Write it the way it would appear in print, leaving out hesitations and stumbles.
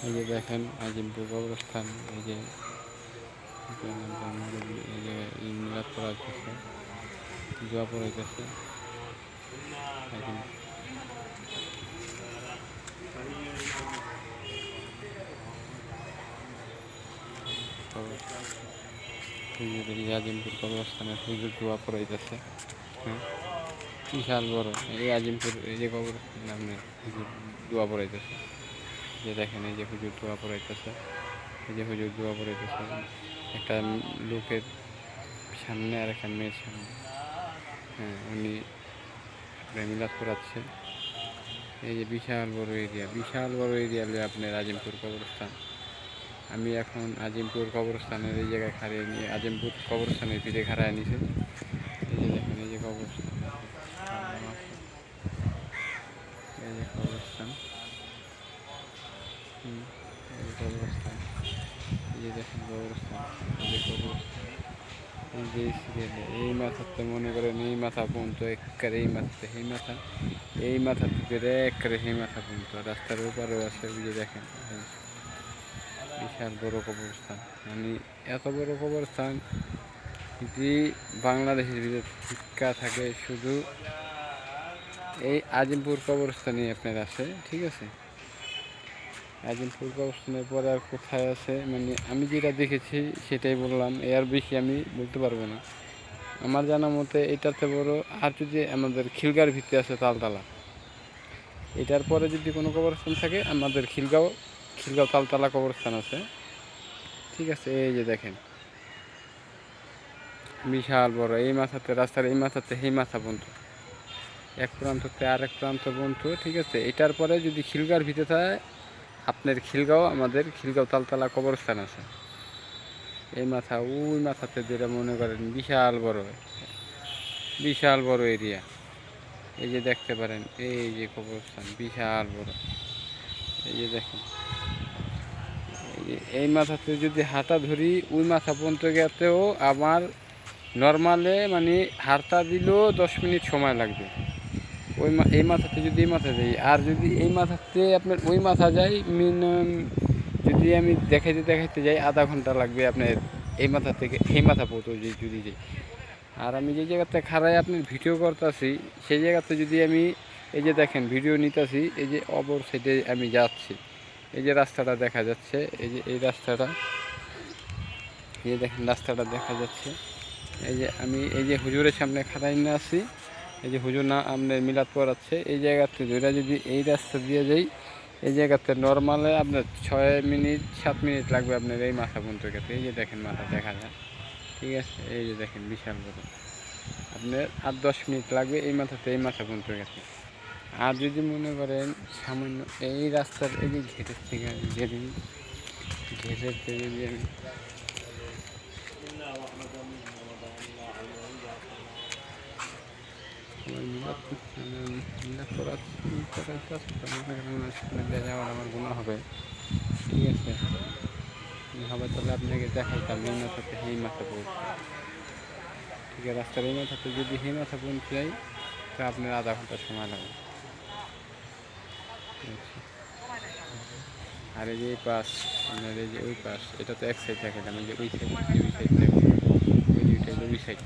এই যে দেখেন আজিমপুর কবরস্থান, এই যে এই যে মিলাদ করা হইতেছে, দোয়া পড়াইতেছে। হুজুর এই আজিমপুর কবরস্থানের হুজুর দোয়া পড়াইতেছে। হ্যাঁ, বিশাল বড় এই আজিমপুর এই যে কবরস্থান আপনার হুজুর দোয়া পড়াইতেছে। যে দেখেন এই যে হুজুর দোয়া পড়াইতেছে, এই যে হুজুর দোয়া পড়াইতেছে একটা লোকের সামনে আর একটা মেয়ের সামনে। হ্যাঁ, উনি আপনার মিলাদ করাচ্ছে। এই যে বিশাল বড় এরিয়া হলে আপনার আজিমপুর কবরস্থান। আমি এখন আজিমপুর কবরস্থানের এই জায়গায় খাড়িয়ে নিয়ে আজিমপুর কবরস্থানের পিঠে খাড়ায় নিছে। এই যে দেখেন এই যে কবরস্থান, এই যে কবরস্থান, এই যে কবরস্থান, এই যে দেখেন কবরস্থান, এই যে কবরস্থান, এই যে সিরিয়ালে এই মাথাতে মনে করেন এই মাথা পর্যন্ত একেবারে এই মাথাতে এই মাথা, এই মাথা থেকে একেবারে সেই মাথা পর্যন্ত রাস্তার ওপারেও আছে। ওই যে দেখেন বিশাল বড় কবরস্থান, মানে এত বড় কবরস্থান যে বাংলাদেশের ভিতরে শিক্ষা থাকে শুধু এই আজিমপুর কবরস্থানই আপনার আছে। ঠিক আছে, আজিমপুর কবরস্থানের পরে আর কোথায় আছে মানে আমি যেটা দেখেছি সেটাই বললাম, এর বেশি আমি বলতে পারবো না। আমার জানা মতে এটাতে বড় আর যদি আমাদের খিলগাঁর ভিত্তি আছে তালতলা, এটার পরে যদি কোনো কবরস্থান থাকে আমাদের খিলগাঁও তালতলা কবরস্থান আছে। ঠিক আছে, এই যে দেখেন বিশাল বড় এই মাথাতে রাস্তার এই মাথাতে সেই মাথা পর্যন্ত এক প্রান্ততে আরেক প্রান্ত পর্যন্ত। ঠিক আছে, এটার পরে যদি খিলগাঁর ভিতরে থাকে আপনার খিলগাঁও আমাদের খিলগাঁও তালতলা কবরস্থান আছে। এই মাথা ওই মাথাতে যেটা মনে করেন বিশাল বড় এরিয়া। এই যে দেখতে পারেন এই যে কবরস্থান বিশাল বড়। এই যে দেখেন এই মাথাতে যদি হাঁটা ধরি ওই মাথা পর্যন্ত গেতেও আমার নর্মালে মানে হাঁটা দিলেও 10 মিনিট সময় লাগবে। এই মাথাতে যদি এই মাথা যাই আর যদি এই মাথাতে আপনার ওই মাথা যাই মিনিমাম যদি আমি দেখাইতে যাই আধা ঘন্টা লাগবে আপনার এই মাথা থেকে এই মাথা পর্যন্ত যদি যাই। আর আমি যে জায়গাতে খাড়ায় আপনার ভিডিও করতেছি সেই জায়গাতে যদি আমি এই যে দেখেন ভিডিও নিতেছি, এই যে অপর সাইডে আমি যাচ্ছি, এই যে রাস্তাটা দেখা যাচ্ছে, এই যে এই রাস্তাটা, এই যে দেখেন রাস্তাটা দেখা যাচ্ছে। এই যে আমি এই যে হুজুরের সামনে খাড়াই না আছি, এই যে হুজুর না আপনার মিলাদ পড়াচ্ছে এই জায়গাতে ধরে যদি এই রাস্তা দিয়ে যাই এই জায়গাতে নর্মালে আপনার 6 মিনিট 7 মিনিট লাগবে আপনার এই মাথা পর্যন্ত গেছে। এই যে দেখেন মাথা দেখা যায়। ঠিক আছে, এই যে দেখেন বিশাল বড় আপনার আর 10 মিনিট লাগবে এই মাথাতে এই মাথা পর্যন্ত গেছে। আর যদি মনে করেন সামান্য এই রাস্তার এই যে ঘেরের থেকে ঘেরের থেকে যদি আমি যাওয়ার আমার গুণা হবে। ঠিক আছে, হবে তাহলে আপনাকে দেখাইতাম এই মাথাতে সেই মাথা পৌঁছে। ঠিক আছে, রাস্তার এই মাথাতে যদি সেই মাথা পৌঁছে যাই তা আপনার আধা ঘন্টা সময় লাগবে। আর এই যে এই পাশ আপনার এই যে ওই পাশ এটা তো এক সাইড দেখালাম, এই যে ওই সাইড ওই সাইড ওই দুইটা ওই সাইড